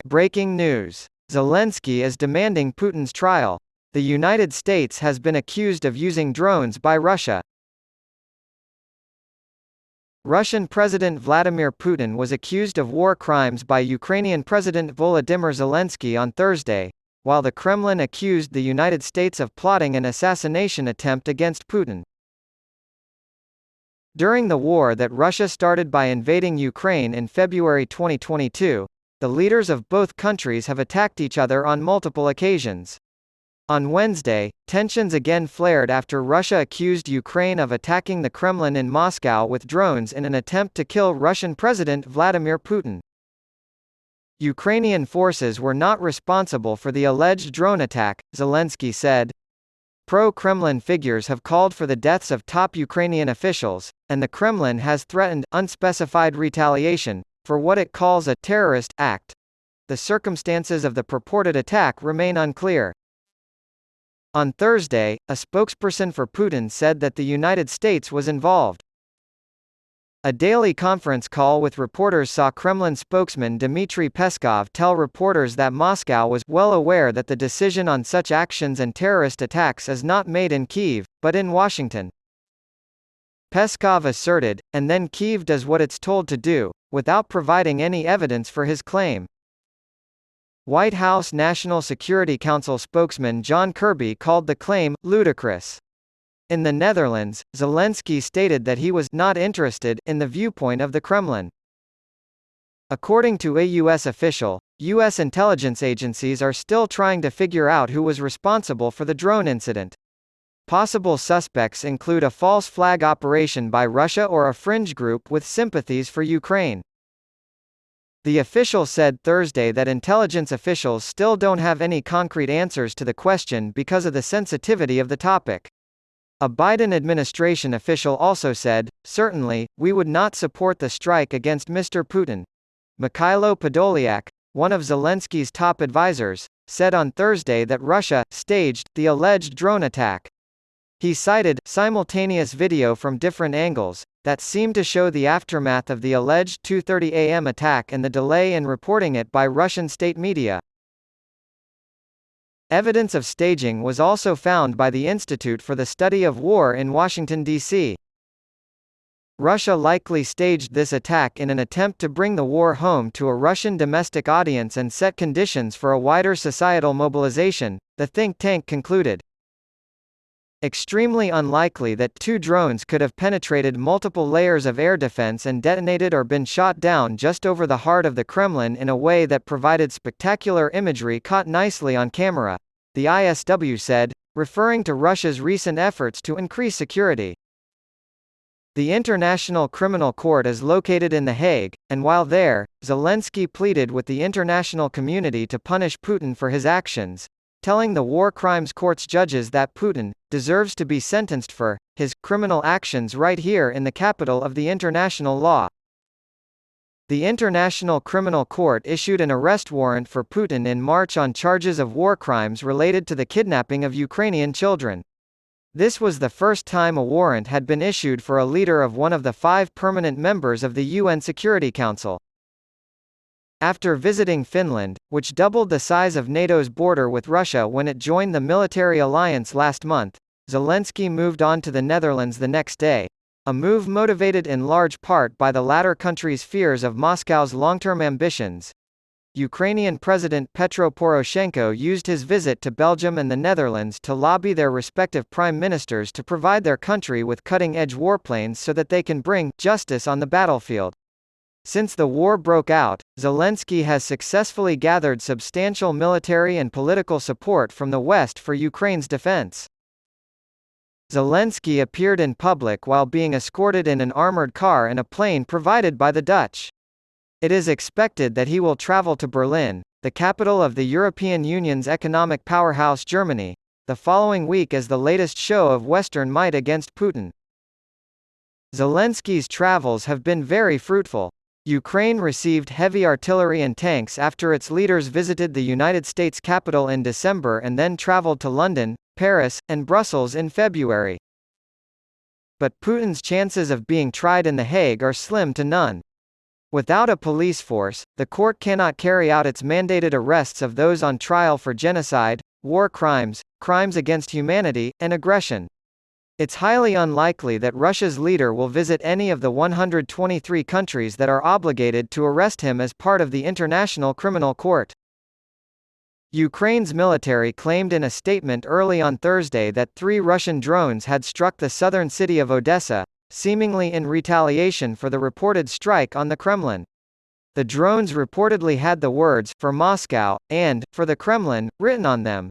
Breaking news. Zelensky is demanding Putin's trial. The United States has been accused of using drones by Russia. Russian President Vladimir Putin was accused of war crimes by Ukrainian President Volodymyr Zelensky on Thursday, while the Kremlin accused the United States of plotting an assassination attempt against Putin. During the war that Russia started by invading Ukraine in February 2022, the leaders of both countries have attacked each other on multiple occasions. On Wednesday, tensions again flared after Russia accused Ukraine of attacking the Kremlin in Moscow with drones in an attempt to kill Russian President Vladimir Putin. Ukrainian forces were not responsible for the alleged drone attack, Zelensky said. Pro-Kremlin figures have called for the deaths of top Ukrainian officials, and the Kremlin has threatened unspecified retaliation for what it calls a terrorist act. The circumstances of the purported attack remain unclear. On Thursday, a spokesperson for Putin said that the United States was involved. A daily conference call with reporters saw Kremlin spokesman Dmitry Peskov tell reporters that Moscow was well aware that the decision on such actions and terrorist attacks is not made in Kyiv, but in Washington. Peskov asserted, and then Kyiv does what it's told to do, without providing any evidence for his claim. White House National Security Council spokesman John Kirby called the claim ludicrous. In the Netherlands, Zelensky stated that he was not interested in the viewpoint of the Kremlin. According to a U.S. official, U.S. intelligence agencies are still trying to figure out who was responsible for the drone incident. Possible suspects include a false flag operation by Russia or a fringe group with sympathies for Ukraine. The official said Thursday that intelligence officials still don't have any concrete answers to the question because of the sensitivity of the topic. A Biden administration official also said, "Certainly, we would not support the strike against Mr. Putin." Mikhailo Podolyak, one of Zelensky's top advisors, said on Thursday that Russia staged the alleged drone attack. He cited simultaneous video from different angles that seemed to show the aftermath of the alleged 2:30 a.m. attack and the delay in reporting it by Russian state media. Evidence of staging was also found by the Institute for the Study of War in Washington, D.C. Russia likely staged this attack in an attempt to bring the war home to a Russian domestic audience and set conditions for a wider societal mobilization, the think tank concluded. Extremely unlikely that two drones could have penetrated multiple layers of air defense and detonated or been shot down just over the heart of the Kremlin in a way that provided spectacular imagery caught nicely on camera, the ISW said, referring to Russia's recent efforts to increase security. The International Criminal Court is located in The Hague, and while there, Zelensky pleaded with the international community to punish Putin for his actions, telling the War Crimes Court's judges that Putin deserves to be sentenced for his criminal actions right here in the capital of the international law. The International Criminal Court issued an arrest warrant for Putin in March on charges of war crimes related to the kidnapping of Ukrainian children. This was the first time a warrant had been issued for a leader of one of the 5 permanent members of the UN Security Council. After visiting Finland, which doubled the size of NATO's border with Russia when it joined the military alliance last month, Zelensky moved on to the Netherlands the next day, a move motivated in large part by the latter country's fears of Moscow's long-term ambitions. Ukrainian President Petro Poroshenko used his visit to Belgium and the Netherlands to lobby their respective prime ministers to provide their country with cutting-edge warplanes so that they can bring justice on the battlefield. Since the war broke out, Zelensky has successfully gathered substantial military and political support from the West for Ukraine's defense. Zelensky appeared in public while being escorted in an armored car and a plane provided by the Dutch. It is expected that he will travel to Berlin, the capital of the European Union's economic powerhouse Germany, the following week as the latest show of Western might against Putin. Zelensky's travels have been very fruitful. Ukraine received heavy artillery and tanks after its leaders visited the United States capital in December and then traveled to London, Paris, and Brussels in February. But Putin's chances of being tried in The Hague are slim to none. Without a police force, the court cannot carry out its mandated arrests of those on trial for genocide, war crimes, crimes against humanity, and aggression. It's highly unlikely that Russia's leader will visit any of the 123 countries that are obligated to arrest him as part of the International Criminal Court. Ukraine's military claimed in a statement early on Thursday that 3 Russian drones had struck the southern city of Odessa, seemingly in retaliation for the reported strike on the Kremlin. The drones reportedly had the words "for Moscow" and "for the Kremlin" written on them.